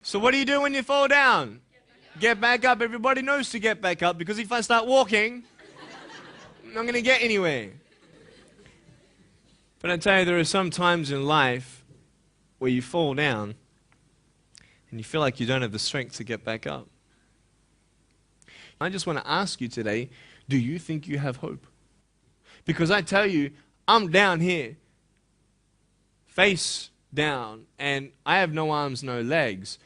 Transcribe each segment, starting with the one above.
So what do you do when you fall down? Get back up. Everybody knows to get back up because if I start walking, I'm not going to get anywhere. But I tell you, there are some times in life where you fall down and you feel like you don't have the strength to get back up. I just want to ask you today, do you think you have hope? Because I tell you, I'm down here, face down, and I have no arms, no legs.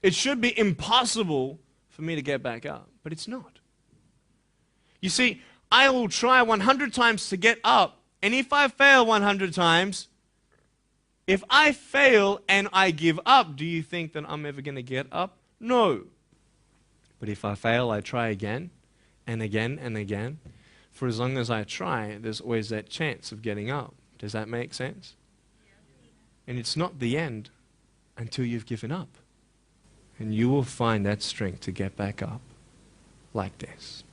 It should be impossible for me to get back up, but it's not. You see, I will try 100 times to get up, and if I fail 100 times, if I fail and I give up, do you think that I'm ever going to get up? No. But if I fail, I try again and again and again. For as long as I try, there's always that chance of getting up. Does that make sense? And it's not the end until you've given up. And you will find that strength to get back up like this.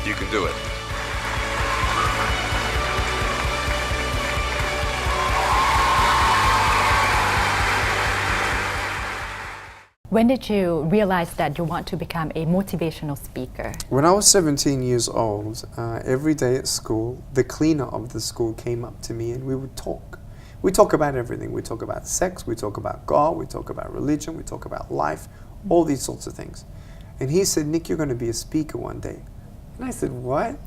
You can do it. When did you realize that you want to become a motivational speaker? When I was 17 years old, every day at school, the cleaner of the school came up to me and we would talk. We talk about everything. We talk about sex, we talk about God, we talk about religion, we talk about life, all these sorts of things. And he said, Nick, you're going to be a speaker one day. And I said, what?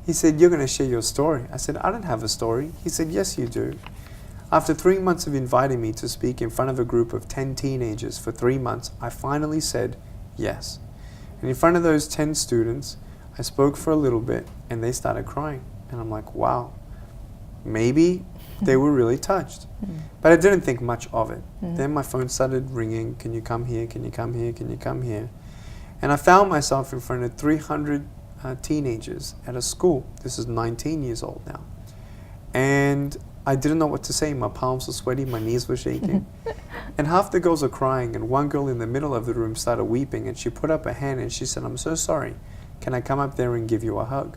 He said, you're going to share your story. I said, I don't have a story. He said, yes, you do. After 3 months of inviting me to speak in front of a group of 10 teenagers for 3 months, I finally said yes. And in front of those 10 students, I spoke for a little bit and they started crying. And I'm like, wow, maybe they were really touched. But I didn't think much of it. Then my phone started ringing, can you come here, can you come here, can you come here? And I found myself in front of 300 teenagers at a school. This is 19 years old now. And I didn't know what to say. My palms were sweaty, my knees were shaking. And half the girls are crying, and one girl in the middle of the room started weeping, and she put up her hand and she said, I'm so sorry. Can I come up there and give you a hug?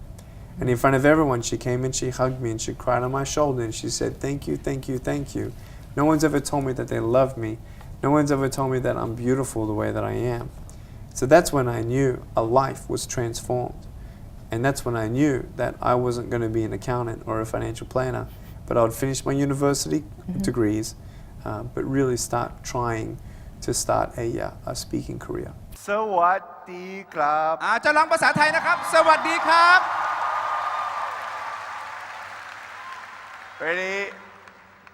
And in front of everyone, she came and she hugged me and she cried on my shoulder and she said, thank you, thank you, thank you. No one's ever told me that they love me. No one's ever told me that I'm beautiful the way that I am. So that's when I knew a life was transformed. And that's when I knew that I wasn't going to be an accountant or a financial planner, but I would finish my university degrees, but really start trying to start a speaking career. สวัสดีครับ จะลองภาษาไทยนะครับสวัสดีครับ Ready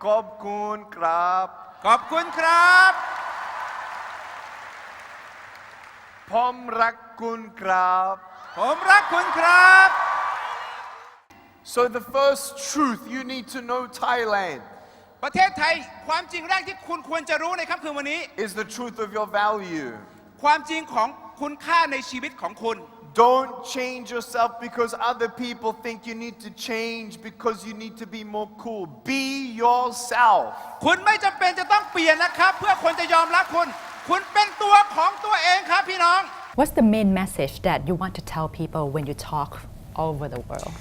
ขอบคุณครับ ขอบคุณครับ ผมรักคุณครับ ผมรักคุณครับ So the first truth you need to know Thailand ประเทศไทยความจริงแรกที่คุณควรจะรู้ในค่ำคืนวันนี้ is the truth of your value ความจริงของคุณค่าในชีวิตของคุณ Don't change yourself because other people think you need to change because you need to be more cool. Be yourself. คุณไม่จำเป็นจะต้องเปลี่ยนนะครับเพื่อคนจะยอมรับคุณคุณเป็นตัวของตัวเองครับพี่น้อง What's the main message that you want to tell people when you talk all over the world?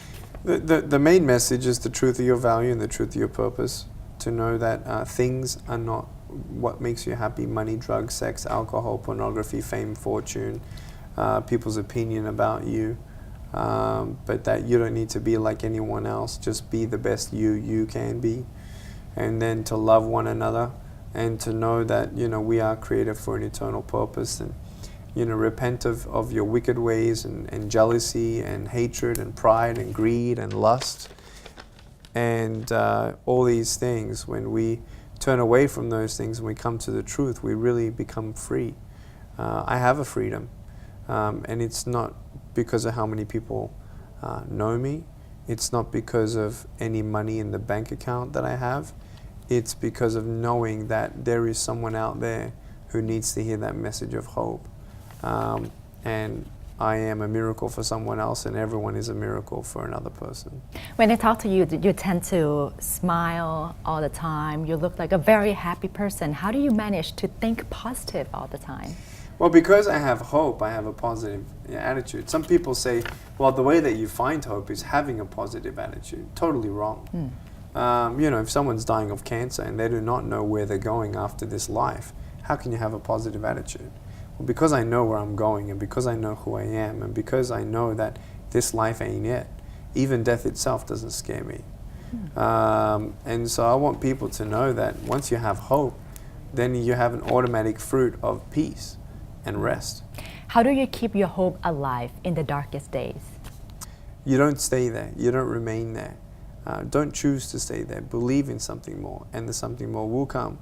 The main message is the truth of your value and the truth of your purpose. To know that things are not what makes you happy: money, drugs, sex, alcohol, pornography, fame, fortune, people's opinion about you. But that you don't need to be like anyone else. Just be the best you can be. And then to love one another and to know that, we are created for an eternal purpose. And, repent of your wicked ways and jealousy and hatred and pride and greed and lust. And all these things, when we turn away from those things and we come to the truth, we really become free. I have a freedom. And it's not because of how many people know me. It's not because of any money in the bank account that I have. It's because of knowing that there is someone out there who needs to hear that message of hope. And I am a miracle for someone else and everyone is a miracle for another person. When I talk to you, you tend to smile all the time. You look like a very happy person. How do you manage to think positive all the time? Well, because I have hope, I have a positive attitude. Some people say, well, the way that you find hope is having a positive attitude. Totally wrong. If someone's dying of cancer and they do not know where they're going after this life, how can you have a positive attitude? Well, because I know where I'm going and because I know who I am and because I know that this life ain't it, even death itself doesn't scare me. And so I want people to know that once you have hope, then you have an automatic fruit of peace and rest. How do you keep your hope alive in the darkest days? You don't stay there. You don't remain there. Don't choose to stay there. Believe in something more, and the something more will come.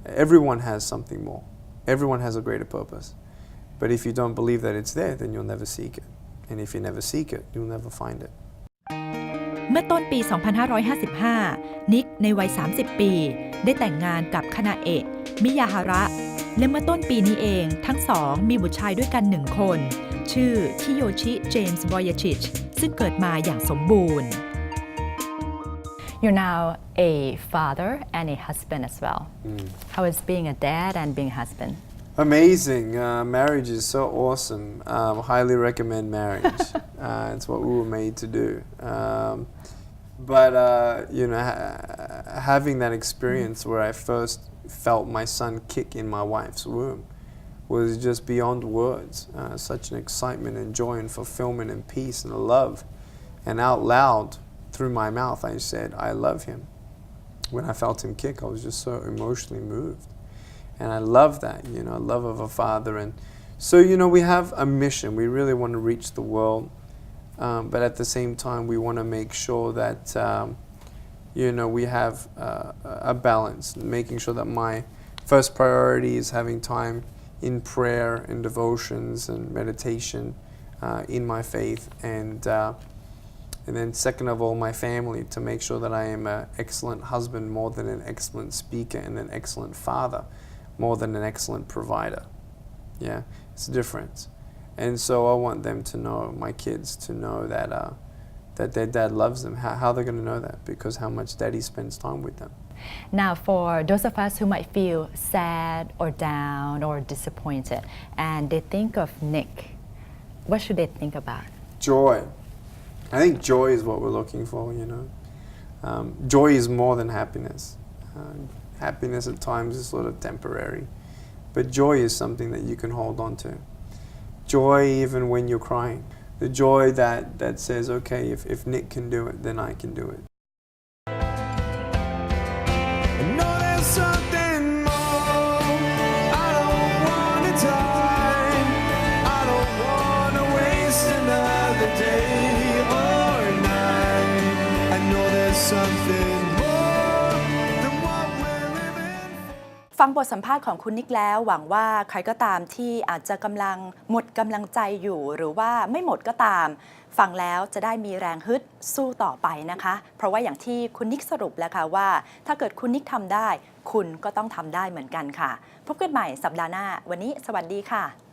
Everyone has something more. Everyone has a greater purpose. But if you don't believe that it's there, then you'll never seek it. And if you never seek it, you'll never find it. เมื่อต้นปี 2555 นิกในวัย 30 ปี ได้แต่งงานกับคานาเอะมิยาฮาระ และเมื่อต้นปีนี้เองทั้งสองมีบุตรชายด้วยกัน1 คน ชื่อคิโยชิ เจมส์ วอยชิช ซึ่งเกิดมาอย่างสมบูรณ์ You're now a father and a husband as well. How is being a dad and being a husband? Amazing. Marriage is so awesome. Highly recommend marriage. It's what we were made to do. But having that experience where I first felt my son kick in my wife's womb was just beyond words. Such an excitement and joy and fulfillment and peace and love. And out loud, through my mouth, I said, I love him. When I felt him kick, I was just so emotionally moved. And I love that, love of a father. And so, we have a mission. We really want to reach the world. But at the same time, we want to make sure that, we have a balance, making sure that my first priority is having time in prayer and devotions and meditation in my faith. And then second of all, my family, to make sure that I am an excellent husband more than an excellent speaker and an excellent father more than an excellent provider. Yeah, it's a difference. And so I want them to know, my kids to know that that their dad loves them. How they're going to know that? Because how much daddy spends time with them. Now, for those of us who might feel sad or down or disappointed and they think of Nick, what should they think about? Joy. I think joy is what we're looking for, Joy is more than happiness. Happiness at times is sort of temporary. But joy is something that you can hold on to. Joy even when you're crying. The joy that says, okay, if Nick can do it, then I can do it. Something more than what we're living. ฟังบทสัมภาษณ์ของคุณนิกแล้วหวังว่าใครก็ตามที่อาจจะกำลังหมดกำลังใจอยู่หรือว่าไม่หมดก็ตามฟังแล้วจะได้มีแรงฮึดสู้ต่อไปนะคะเพราะว่าอย่างที่คุณนิกสรุปแล้วค่ะว่าถ้าเกิดคุณนิกทำได้คุณก็ต้องทำได้เหมือนกันค่ะพบกันใหม่สัปดาห์หน้าวันนี้สวัสดีค่ะ